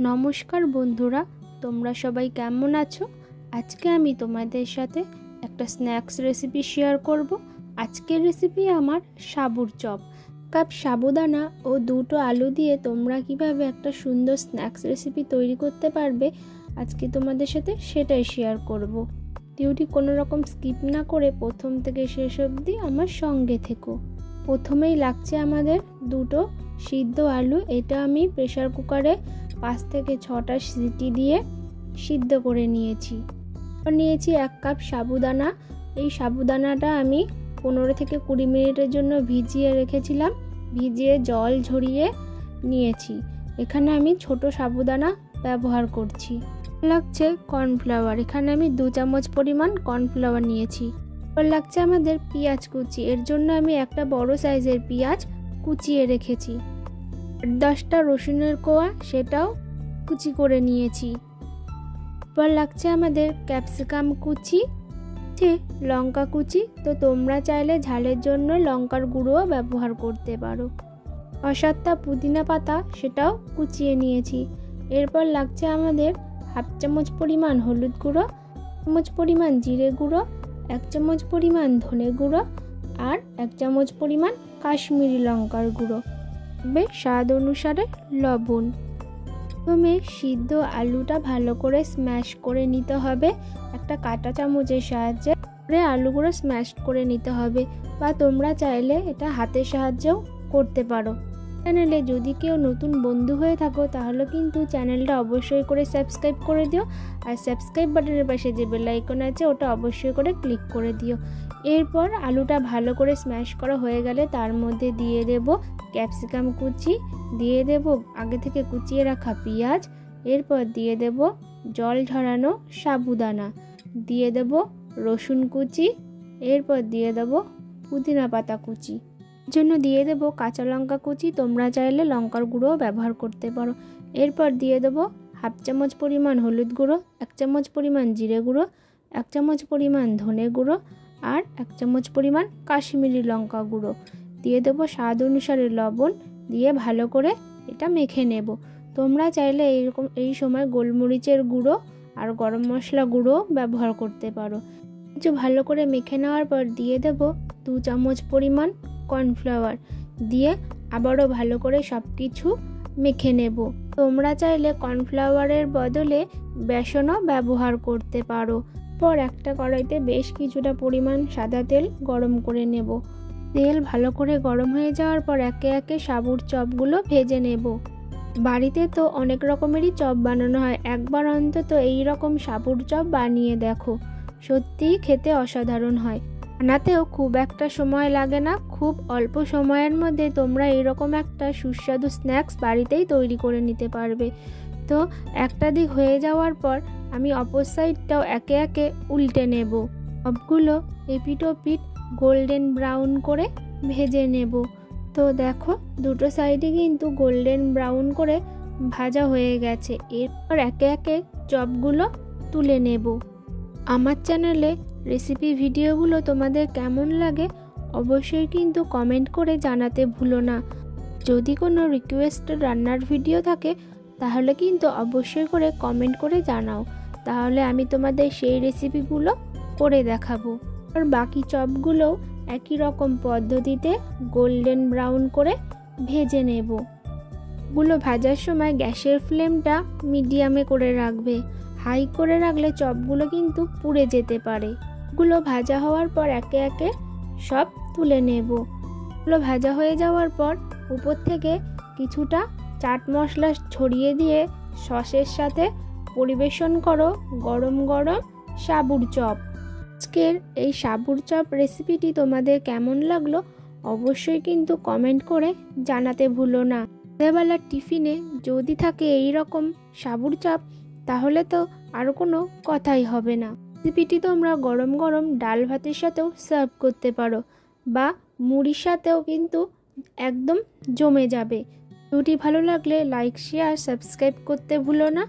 নমস্কার বন্ধুরা, তোমরা সবাই কেমন আছো? আজকে আমি তোমাদের সাথে একটা স্ন্যাক্স রেসিপি শেয়ার করব। আজকের রেসিপি আমার সাবুর চপ। কাপ সাবুদানা ও দুটো আলু দিয়ে তোমরা কিভাবে একটা সুন্দর স্ন্যাক্স রেসিপি তৈরি করতে পারবে, আজকে তোমাদের সাথে সেটাই শেয়ার করব। ভিডিওটি কোনো রকম স্কিপ না করে প্রথম থেকে শেষ অবধি আমার সঙ্গে থেকো। প্রথমেই লাগছে আমাদের দুটো সিদ্ধ আলু। এটা আমি প্রেসার কুকারে 5 থেকে 6টা সিটি দিয়ে সিদ্ধ করে নিয়েছি। নিয়েছি 1 কাপ সাবুদানা। এই সাবুদানাটা আমি 15 থেকে 20 মিনিটের জন্য ভিজিয়ে রেখেছিলাম। ভিজিয়ে জল ঝরিয়ে নিয়েছি। এখানে আমি ছোট সাবুদানা ব্যবহার করছি। লাগছে কর্নফ্লাওয়ার। এখানে আমি 2 চামচ পরিমাণ কর্নফ্লাওয়ার নিয়েছি। লাগছে আমাদের পেঁয়াজ কুচি। এর জন্য আমি একটা বড় সাইজের পেঁয়াজ কুচিয়ে রেখেছি। 10টা রসুনের কোয়া, সেটাও কুচি করে নিয়েছি। এরপর লাগছে আমাদের ক্যাপসিকাম কুচি, লঙ্কা কুচি। তো তোমরা চাইলে ঝালের জন্য লঙ্কার গুঁড়োও ব্যবহার করতে পারো। 7টা পুদিনা পাতা, সেটাও কুচিয়ে নিয়েছি। এরপর লাগছে আমাদের 1/2 চামচ পরিমাণ হলুদ গুঁড়ো, 1 চামচ পরিমাণ জিরে গুঁড়ো, 1 চামচ পরিমাণ ধনে গুঁড়ো আর 1 চামচ পরিমাণ কাশ্মীরি লঙ্কার গুঁড়ো। স্বাদ অনুসারে লবণ। প্রথমে সিদ্ধ আলুটা ভালো করে স্ম্যাশ করে নিতে হবে। একটা কাঁটা চামচের সাহায্যে আলুগুলো স্ম্যাশ করে নিতে হবে, বা তোমরা চাইলে এটা হাতের সাহায্যেও করতে পারো। চ্যানেলে যদি কেউ নতুন বন্ধু হয়ে থাকো তাহলে কিন্তু চ্যানেলটা অবশ্যই করে সাবস্ক্রাইব করে দিও, আর সাবস্ক্রাইব বাটনের পাশে যে বেল আইকন আছে ওটা অবশ্যই করে ক্লিক করে দিও। এরপর আলুটা ভালো করে স্ম্যাশ করা হয়ে গেলে তার মধ্যে দিয়ে দেব ক্যাপসিকাম কুচি, দিয়ে দেব আগে থেকে কুচিয়ে রাখা পেঁয়াজ, এরপর দিয়ে দেব জল ঝরানো সাবুদানা, দিয়ে দেব রসুন কুচি, এরপর দিয়ে দেব পুদিনা পাতা কুচি, জন্য দিয়ে দেব কাঁচা লঙ্কা কুচি। তোমরা চাইলে লঙ্কার গুঁড়োও ব্যবহার করতে পারো। এরপর দিয়ে দেব 1/2 চামচ পরিমাণ হলুদ গুঁড়ো, 1 চামচ পরিমাণ জিরে গুঁড়ো, 1 চামচ পরিমাণ ধনে গুঁড়ো আর 1 চামচ পরিমাণ কাশ্মীরি লঙ্কা গুঁড়ো। দিয়ে দেব স্বাদ অনুসারে লবণ, দিয়ে ভালো করে এটা মেখে নেব। তোমরা চাইলে এই সময় গোলমরিচের গুঁড়ো আর গরম মশলা গুঁড়ো ব্যবহার করতে পারো। কিছু ভালো করে মেখে নেওয়ার পর দিয়ে দেব 2 চামচ পরিমাণ কর্নফ্লাওয়ার, দিয়ে আবারও ভালো করে সব কিছু মেখে নেব। তোমরা চাইলে কর্নফ্লাওয়ারের বদলে বেসনও ব্যবহার করতে পারো। পর একটা কড়াইতে বেশ কিছুটা পরিমাণ সাদা তেল গরম করে নেব। তেল ভালো করে গরম হয়ে যাওয়ার পর একে একে সাবুর চপগুলো ভেজে নেব। বাড়িতে তো অনেক রকমেরই চপ বানানো হয়, একবার অন্তত এই রকম সাবুর চপ বানিয়ে দেখো, সত্যিই খেতে অসাধারণ হয়। বানাতেও খুব একটা সময় লাগে না। খুব অল্প সময়ের মধ্যে তোমরা এরকম একটা সুস্বাদু স্ন্যাক্স বাড়িতেই তৈরি করে নিতে পারবে। তো একটা দিক হয়ে যাওয়ার পর আমি অপর সাইডটাও একে একে উল্টে নেব। সবগুলো এপিট ওপিট গোল্ডেন ব্রাউন করে ভেজে নেব। তো দেখো, দুটো সাইডে কিন্তু গোল্ডেন ব্রাউন করে ভাজা হয়ে গেছে। এরপর একে একে চপগুলো তুলে নেব। আমার চ্যানেলে রেসিপি ভিডিওগুলো তোমাদের কেমন লাগে অবশ্যই কিন্তু কমেন্ট করে জানাতে ভুলো না। যদি কোনো রিকোয়েস্ট রান্নার ভিডিও থাকে তাহলে কিন্তু অবশ্যই করে কমেন্ট করে জানাও, তাহলে আমি তোমাদের সেই রেসিপিগুলো করে দেখাবো। আর বাকি চপগুলোও একই রকম পদ্ধতিতে গোল্ডেন ব্রাউন করে ভেজে নেব। গুলো ভাজার সময় গ্যাসের ফ্লেমটা মিডিয়ামে করে রাখবে। হাই করে রাখলে চপগুলো কিন্তু পুড়ে যেতে পারে। গুলো ভাজা হওয়ার পর একে একে সব তুলে নেব। গুলো ভাজা হয়ে যাওয়ার পর উপর থেকে কিছুটা চাট মশলা ছড়িয়ে দিয়ে সসের সাথে পরিবেশন করো গরম গরম সাবুর চপ। আজকের এই সাবুর চপ রেসিপিটি তোমাদের কেমন লাগলো অবশ্যই কিন্তু কমেন্ট করে জানাতে ভুলো না। সন্ধ্যাবেলার টিফিনে যদি থাকে এই রকম সাবুর চপ তাহলে তো আর কোনো কথাই হবে না। রেসিপিটি তোমরা গরম গরম ডাল ভাতের সাথেও সার্ভ করতে পারো, বা মুড়ির সাথেও কিন্তু একদম জমে যাবে। ভিডিওটি ভালো লাগলে লাইক শেয়ার সাবস্ক্রাইব করতে ভুলো না।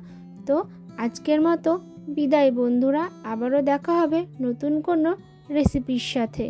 তো আজকের মতো বিদায় বন্ধুরা, আবারও দেখা হবে নতুন কোনো রেসিপির সাথে।